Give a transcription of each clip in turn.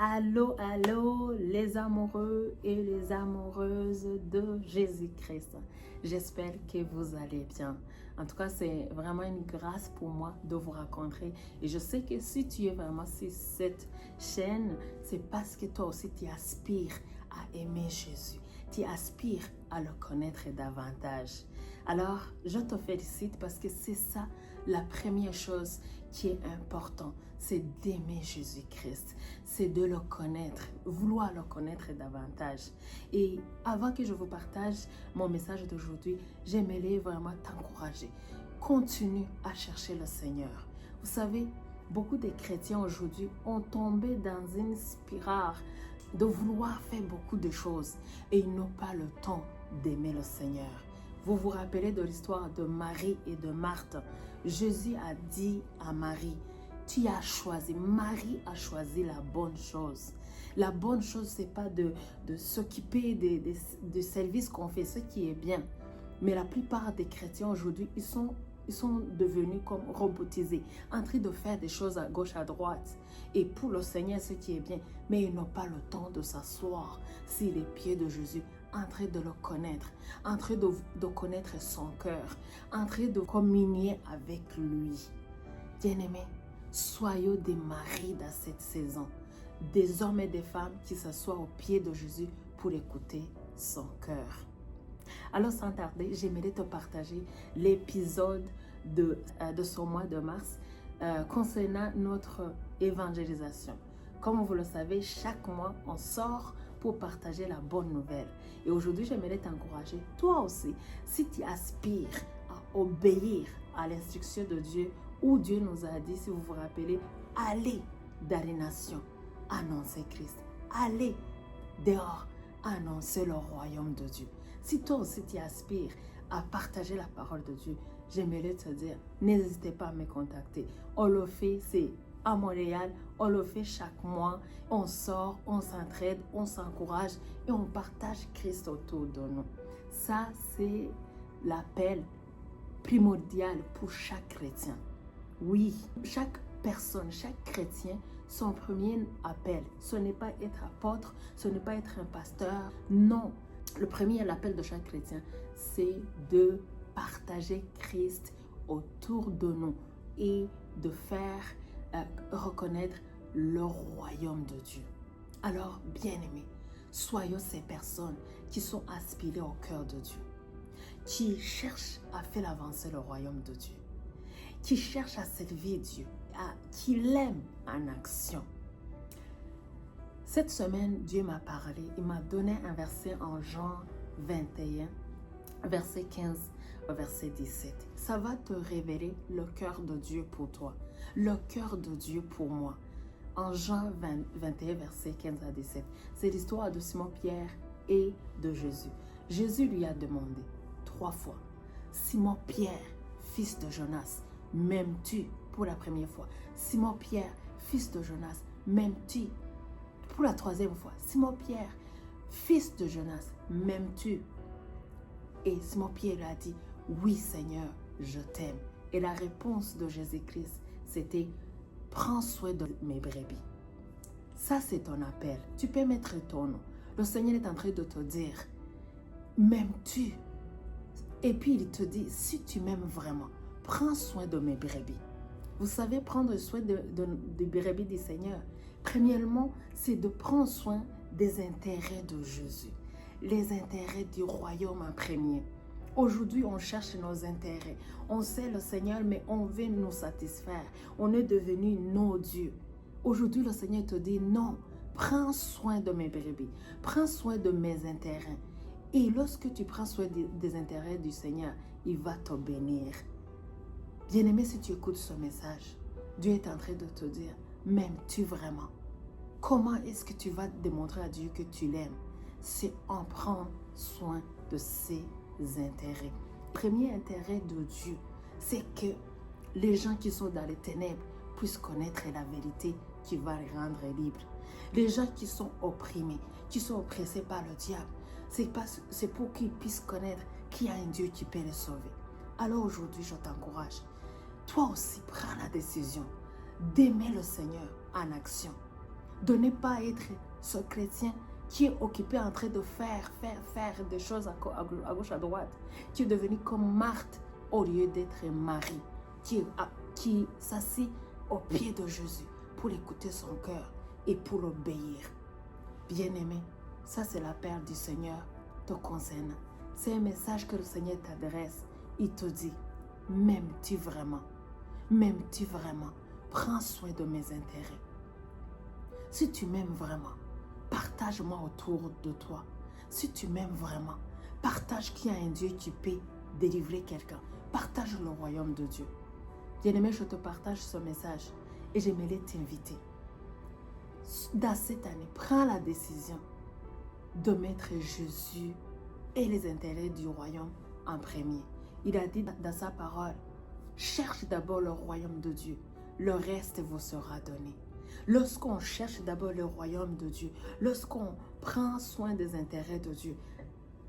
Allô, allô, les amoureux et les amoureuses de Jésus-Christ. J'espère que vous allez bien. En tout cas, c'est vraiment une grâce pour moi de vous rencontrer. Et je sais que si tu es vraiment sur cette chaîne, c'est parce que toi aussi tu aspires à aimer Jésus. Tu aspires à le connaître davantage. Alors, je te félicite parce que c'est ça la première chose qui est importante, c'est d'aimer Jésus-Christ, c'est de le connaître, vouloir le connaître davantage. Et avant que je vous partage mon message d'aujourd'hui, j'aimerais vraiment t'encourager. Continue à chercher le Seigneur. Vous savez, beaucoup de chrétiens aujourd'hui ont tombé dans une spirale de vouloir faire beaucoup de choses et ils n'ont pas le temps d'aimer le Seigneur. Vous vous rappelez de l'histoire de Marie et de Marthe. Jésus a dit à Marie, tu as choisi, Marie a choisi la bonne chose. La bonne chose, ce n'est pas de s'occuper des services qu'on fait, ce qui est bien. Mais la plupart des chrétiens aujourd'hui, ils sont devenus comme robotisés, en train de faire des choses à gauche, à droite. Et pour le Seigneur, ce qui est bien, mais ils n'ont pas le temps de s'asseoir sur les pieds de Jésus, en train de le connaître, en train de connaître son cœur, en train de communier avec lui. Bien-aimés, soyons des maris dans cette saison, des hommes et des femmes qui s'assoient aux pieds de Jésus pour écouter son cœur. Alors sans tarder, j'aimerais te partager l'épisode de ce mois de mars concernant notre évangélisation. Comme vous le savez, chaque mois, on sort pour partager la bonne nouvelle. Et aujourd'hui, j'aimerais t'encourager, toi aussi, si tu aspires à obéir à l'instruction de Dieu, où Dieu nous a dit, si vous vous rappelez, allez dans les nations, annoncer Christ. Allez dehors, annoncer le royaume de Dieu. Si toi aussi tu aspires à partager la parole de Dieu, j'aimerais te dire, n'hésitez pas à me contacter. On le fait, c'est à Montréal, on le fait chaque mois. On sort, on s'entraide, on s'encourage et on partage Christ autour de nous. Ça, c'est l'appel primordial pour chaque chrétien. Oui, chaque personne, chaque chrétien, son premier appel, ce n'est pas être apôtre, ce n'est pas être un pasteur. Non, le premier appel de chaque chrétien, c'est de partager Christ autour de nous et de faire reconnaître le royaume de Dieu. Alors, bien-aimés, soyons ces personnes qui sont aspirées au cœur de Dieu, qui cherchent à faire avancer le royaume de Dieu, qui cherchent à servir Dieu, qui l'aiment en action. Cette semaine, Dieu m'a parlé, il m'a donné un verset en Jean 21, verset 15, verset 17. Ça va te révéler le cœur de Dieu pour toi, le cœur de Dieu pour moi. En Jean 21, verset 15 à 17, c'est l'histoire de Simon-Pierre et de Jésus. Jésus lui a demandé 3 fois, Simon-Pierre, fils de Jonas, m'aimes-tu? Pour la première fois. Simon-Pierre, fils de Jonas, m'aimes-tu? Pour la 3e fois. Simon-Pierre, fils de Jonas, m'aimes-tu? Et Simon-Pierre lui a dit, oui Seigneur, je t'aime. Et la réponse de Jésus-Christ, c'était, prends soin de mes brebis. Ça, c'est ton appel. Tu peux mettre ton nom. Le Seigneur est en train de te dire, m'aimes-tu? Et puis il te dit, si tu m'aimes vraiment, prends soin de mes brebis. Vous savez, prendre soin des brebis du Seigneur, premièrement, c'est de prendre soin des intérêts de Jésus, les intérêts du royaume en premier. Aujourd'hui, on cherche nos intérêts. On sait le Seigneur, mais on veut nous satisfaire. On est devenu nos dieux. Aujourd'hui, le Seigneur te dit, non, prends soin de mes brebis, prends soin de mes intérêts. Et lorsque tu prends soin des intérêts du Seigneur, il va te bénir. Bien-aimé, si tu écoutes ce message, Dieu est en train de te dire, m'aimes-tu vraiment? Comment est-ce que tu vas démontrer à Dieu que tu l'aimes? C'est en prenant soin de ses intérêts. Premier intérêt de Dieu, c'est que les gens qui sont dans les ténèbres puissent connaître la vérité qui va les rendre libres. Les gens qui sont opprimés, qui sont oppressés par le diable, c'est pour qu'ils puissent connaître qu'il y a un Dieu qui peut les sauver. Alors aujourd'hui, je t'encourage. Toi aussi, prends la décision d'aimer le Seigneur en action. de ne pas être ce chrétien qui est occupé en train de faire des choses à gauche, à droite, qui est devenu comme Marthe au lieu d'être Marie, qui s'assit au pied de Jésus pour écouter son cœur et pour l'obéir. Bien-aimé, ça c'est l'appel du Seigneur te concernant. C'est un message que le Seigneur t'adresse. Il te dit, m'aimes-tu vraiment? M'aimes-tu vraiment? Prends soin de mes intérêts. Si tu m'aimes vraiment, partage-moi autour de toi. Si tu m'aimes vraiment, partage qu'il y a un Dieu qui peut délivrer quelqu'un. Partage le royaume de Dieu. Bien-aimé, je te partage ce message et j'aimerais t'inviter. Dans cette année, prends la décision de mettre Jésus et les intérêts du royaume en premier. Il a dit dans sa parole, cherche d'abord le royaume de Dieu, le reste vous sera donné. Lorsqu'on cherche d'abord le royaume de Dieu, lorsqu'on prend soin des intérêts de Dieu,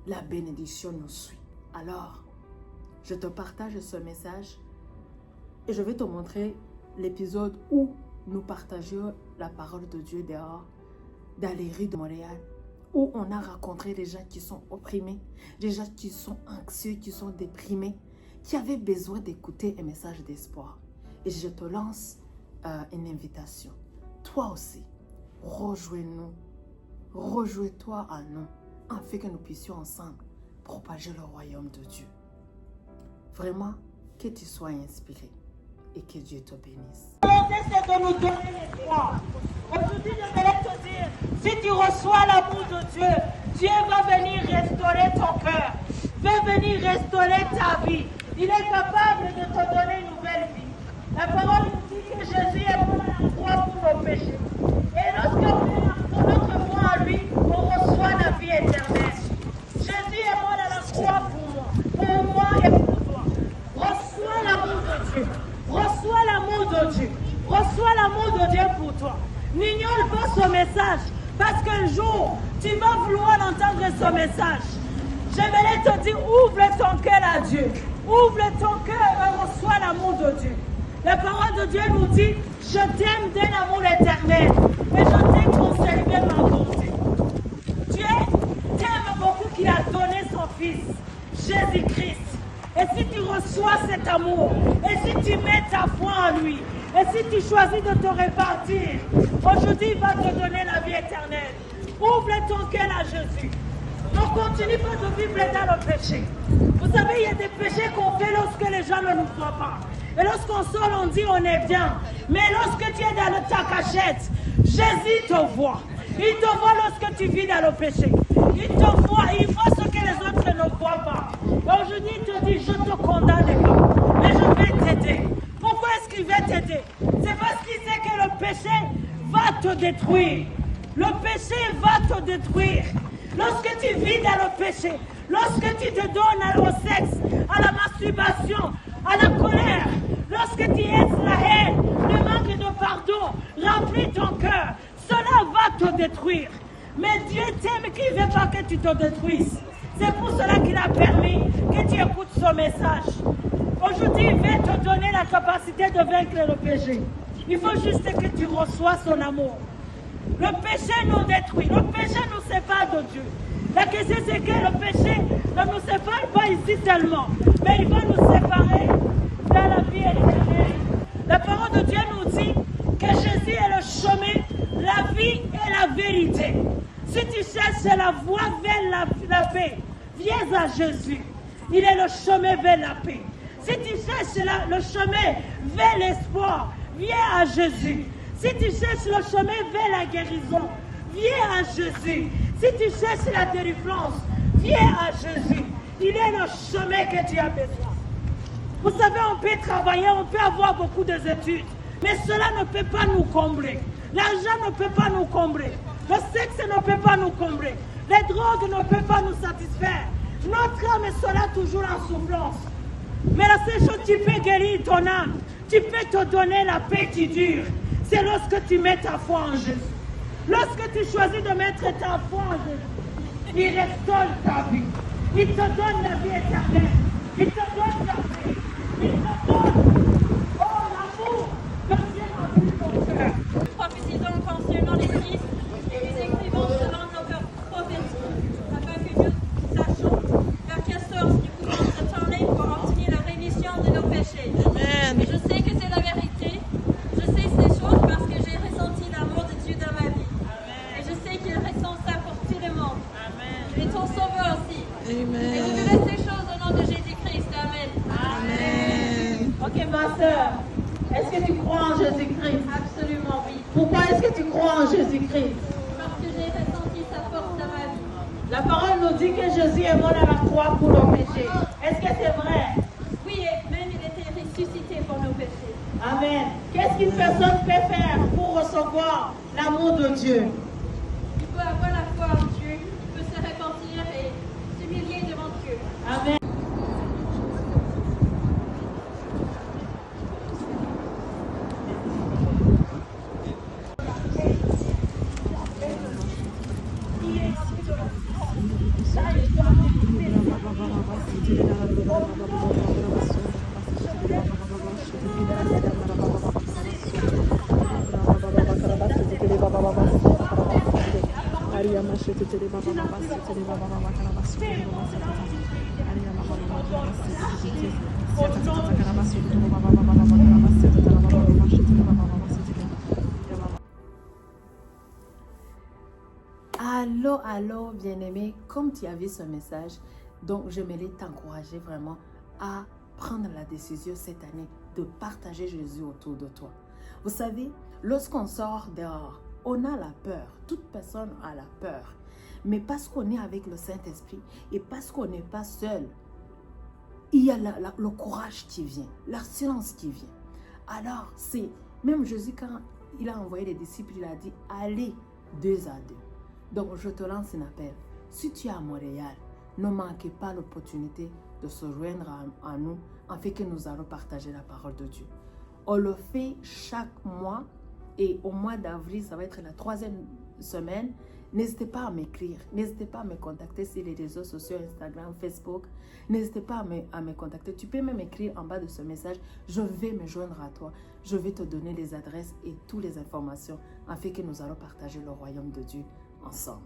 la bénédiction nous suit. Alors, je te partage ce message et je vais te montrer l'épisode où nous partagions la parole de Dieu dehors, dans les rues de Montréal, où on a rencontré des gens qui sont opprimés, des gens qui sont anxieux, qui sont déprimés, qui avaient besoin d'écouter un message d'espoir. Et je te lance une invitation. Toi aussi, rejoins-nous, rejoins-toi à nous, afin que nous puissions ensemble propager le royaume de Dieu. Vraiment, que tu sois inspiré et que Dieu te bénisse. C'est de nous donner l'espoir. Aujourd'hui, je voudrais te dire, si tu reçois l'amour de Dieu, Dieu va venir restaurer ton cœur, va venir restaurer ta vie. Il est capable de te donner une nouvelle vie. La parole nous dit que Jésus est mort à la croix pour nos péchés. Et lorsqu'on met notre foi en lui, on reçoit la vie éternelle. Jésus est mort à la croix pour moi et pour toi. Reçois l'amour de Dieu. Reçois l'amour de Dieu. Reçois l'amour de Dieu pour toi. N'ignore pas ce message, parce qu'un jour, tu vas vouloir entendre ce message. J'aimerais te dire, ouvre ton cœur à Dieu. Ouvre ton cœur et reçois l'amour de Dieu. La parole de Dieu nous dit, je t'aime d'un amour éternel et je t'ai conservé ma bonté. Dieu t'aime beaucoup qu'il a donné son Fils, Jésus-Christ. Et si tu reçois cet amour, et si tu mets ta foi en lui, et si tu choisis de te répartir, aujourd'hui il va te donner la vie éternelle. Ouvre ton cœur à Jésus. Ne continue pas de vivre dans le péché. Vous savez, il y a des péchés qu'on fait lorsque les gens ne nous voient pas. Et lorsqu'on sort, on dit on est bien. Mais lorsque tu es dans ta cachette, Jésus te voit. Il te voit lorsque tu vis dans le péché. Il te voit, il voit ce que les autres ne voient pas. Et aujourd'hui, il te dit, je te condamne pas, mais je vais t'aider. Pourquoi est-ce qu'il va t'aider? C'est parce qu'il sait que le péché va te détruire. Le péché va te détruire. Lorsque tu vis dans le péché, lorsque tu te donnes au sexe, à la masturbation, à la colère, lorsque tu aides la haine, le manque de pardon, remplis ton cœur, cela va te détruire. Mais Dieu t'aime qu'il ne veut pas que tu te détruises. C'est pour cela qu'il a permis que tu écoutes ce message. Aujourd'hui, il veut te donner la capacité de vaincre le péché. Il faut juste que tu reçois son amour. Le péché nous détruit. Le péché nous sépare de Dieu. La question c'est que le péché ne nous sépare pas ici seulement, mais il va nous séparer dans la vie éternelle. La parole de Dieu nous dit que Jésus est le chemin, la vie et la vérité. Si tu cherches la voie vers la paix, viens à Jésus. Il est le chemin vers la paix. Si tu cherches le chemin vers l'espoir, viens à Jésus. Si tu cherches le chemin vers la guérison, viens à Jésus. Si tu cherches la délivrance, viens à Jésus. Il est le chemin que tu as besoin. Vous savez, on peut travailler, on peut avoir beaucoup d'études, mais cela ne peut pas nous combler. L'argent ne peut pas nous combler. Le sexe ne peut pas nous combler. Les drogues ne peuvent pas nous satisfaire. Notre âme sera toujours en souffrance. Mais la seule chose qui peut guérir ton âme, tu peux te donner la paix qui dure, c'est lorsque tu mets ta foi en Jésus. Lorsque tu choisis de mettre ta foi en Jésus, il restaure ta vie. Il te donne la vie éternelle. Il te donne la paix. Il te donne l'amour que Dieu a vu ton cœur. Prophétisons concernant les sœur, est-ce que tu crois en Jésus-Christ? Absolument oui. Pourquoi est-ce que tu crois en Jésus-Christ? Parce que j'ai ressenti sa force dans ma vie. La parole nous dit que Jésus est mort à la croix pour nos péchés. Est-ce que c'est vrai? Oui, et même il était ressuscité pour nos péchés. Amen. Qu'est-ce qu'une personne peut faire pour recevoir l'amour de Dieu? Il peut avoir la foi en Dieu, il peut se repentir et s'humilier devant Dieu. Amen. Allô, bien-aimé, comme tu as vu ce message, donc j'aimerais t'encourager vraiment à prendre la décision cette année de partager Jésus autour de toi. Vous savez, lorsqu'on sort dehors, on a la peur. Toute personne a la peur. Mais parce qu'on est avec le Saint-Esprit et parce qu'on n'est pas seul, il y a le courage qui vient, l'assurance qui vient. Alors, c'est même Jésus, quand il a envoyé les disciples, il a dit, allez 2 à 2. Donc, je te lance un appel. Si tu es à Montréal, ne manquez pas l'opportunité de se joindre à nous, afin que nous allons partager la parole de Dieu. On le fait chaque mois et au mois d'avril, ça va être la 3e semaine. N'hésitez pas à m'écrire, n'hésitez pas à me contacter sur les réseaux sociaux, Instagram, Facebook. N'hésitez pas à me contacter. Tu peux même écrire en bas de ce message, je vais me joindre à toi. Je vais te donner les adresses et toutes les informations afin que nous allons partager le royaume de Dieu ensemble.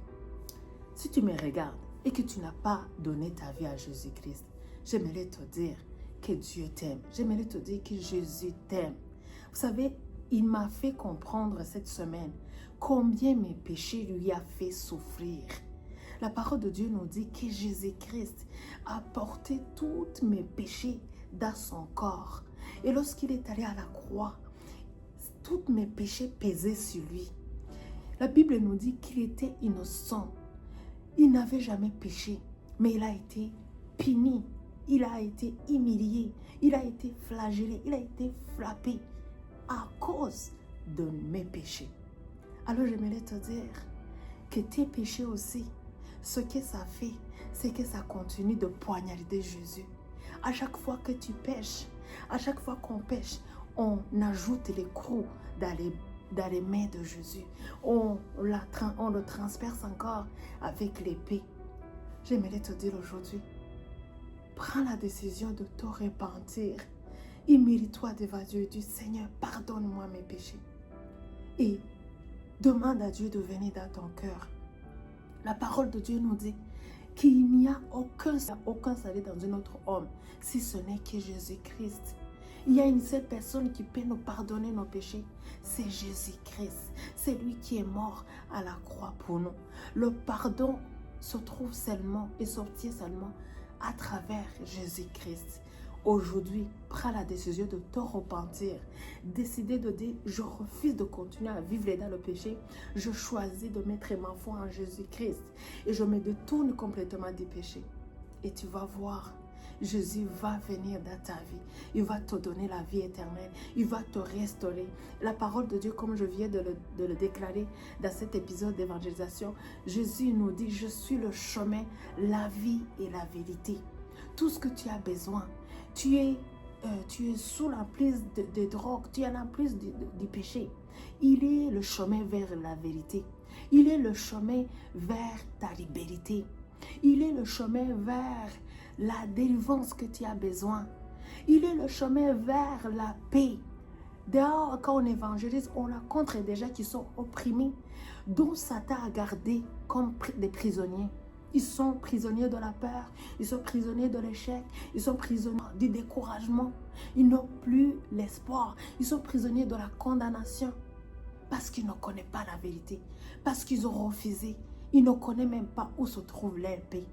Si tu me regardes et que tu n'as pas donné ta vie à Jésus-Christ, j'aimerais te dire que Dieu t'aime. J'aimerais te dire que Jésus t'aime. Vous savez, il m'a fait comprendre cette semaine combien mes péchés lui a fait souffrir. La parole de Dieu nous dit que Jésus-Christ a porté tous mes péchés dans son corps. Et lorsqu'il est allé à la croix, tous mes péchés pesaient sur lui. La Bible nous dit qu'il était innocent. Il n'avait jamais péché, mais il a été puni. Il a été humilié. Il a été flagellé. Il a été frappé à cause de mes péchés. Alors j'aimerais te dire que tes péchés aussi, ce que ça fait, c'est que ça continue de poignarder Jésus. À chaque fois que tu pêches, à chaque fois qu'on pêche, on ajoute les crocs dans les mains de Jésus. On le transperce encore avec l'épée. J'aimerais te dire aujourd'hui, prends la décision de te repentir. Humilie-toi devant Dieu et dis, Seigneur, pardonne-moi mes péchés. Et demande à Dieu de venir dans ton cœur. La parole de Dieu nous dit qu'il n'y a aucun salut dans un autre homme, si ce n'est que Jésus-Christ. Il y a une seule personne qui peut nous pardonner nos péchés, c'est Jésus-Christ. C'est lui qui est mort à la croix pour nous. Le pardon se trouve seulement et s'obtient seulement à travers Jésus-Christ. Aujourd'hui, prends la décision de te repentir. Décider de dire, je refuse de continuer à vivre dans le péché. Je choisis de mettre ma foi en Jésus-Christ. Et je me détourne complètement du péché. Et tu vas voir, Jésus va venir dans ta vie. Il va te donner la vie éternelle. Il va te restaurer. La parole de Dieu, comme je viens de le déclarer dans cet épisode d'évangélisation, Jésus nous dit, je suis le chemin, la vie et la vérité. Tout ce que tu as besoin, tu es sous l'emprise de drogue, tu es en emprise du péché. Il est le chemin vers la vérité. Il est le chemin vers ta liberté. Il est le chemin vers la délivrance que tu as besoin. Il est le chemin vers la paix. Dehors, quand on évangélise, on rencontre des gens qui sont opprimés, dont Satan a gardé comme des prisonniers. Ils sont prisonniers de la peur, ils sont prisonniers de l'échec, ils sont prisonniers du découragement. Ils n'ont plus l'espoir, ils sont prisonniers de la condamnation parce qu'ils ne connaissent pas la vérité, parce qu'ils ont refusé. Ils ne connaissent même pas où se trouve leur paix.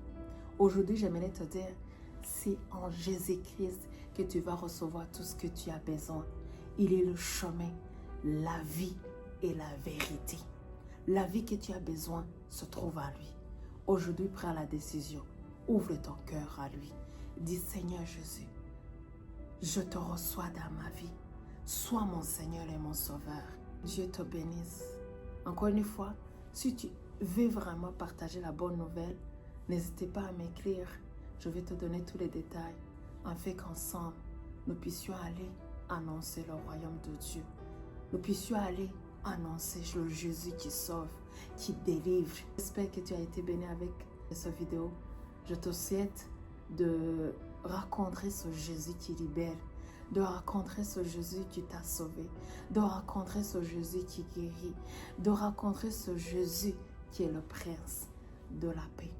Aujourd'hui, j'aimerais te dire, c'est en Jésus-Christ que tu vas recevoir tout ce que tu as besoin. Il est le chemin, la vie et la vérité. La vie que tu as besoin se trouve à lui. Aujourd'hui, prends la décision. Ouvre ton cœur à lui. Dis, Seigneur Jésus, je te reçois dans ma vie. Sois mon Seigneur et mon Sauveur. Dieu te bénisse. Encore une fois, si tu veux vraiment partager la bonne nouvelle, n'hésitez pas à m'écrire. Je vais te donner tous les détails afin qu'ensemble, nous puissions aller annoncer le royaume de Dieu. Nous puissions aller annoncer le Jésus qui sauve, qui délivre. J'espère que tu as été béni avec cette vidéo. Je te souhaite de rencontrer ce Jésus qui libère, de rencontrer ce Jésus qui t'a sauvé, de rencontrer ce Jésus qui guérit, de rencontrer ce Jésus qui est le prince de la paix.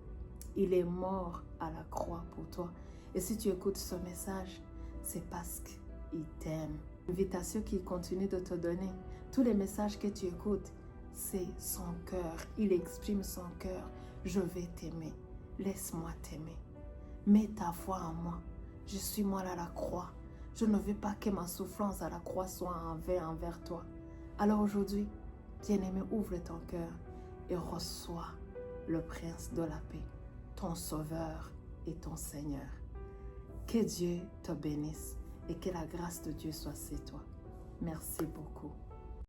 Il est mort à la croix pour toi. Et si tu écoutes ce message, c'est parce qu'il t'aime. L'invitation qu'il continue de te donner, tous les messages que tu écoutes, c'est son cœur. Il exprime son cœur. Je vais t'aimer. Laisse-moi t'aimer. Mets ta foi en moi. Je suis moi à la croix. Je ne veux pas que ma souffrance à la croix soit envers toi. Alors aujourd'hui, bien-aimé, ouvre ton cœur et reçois le prince de la paix, ton sauveur et ton Seigneur. Que Dieu te bénisse et que la grâce de Dieu soit sur toi. Merci beaucoup.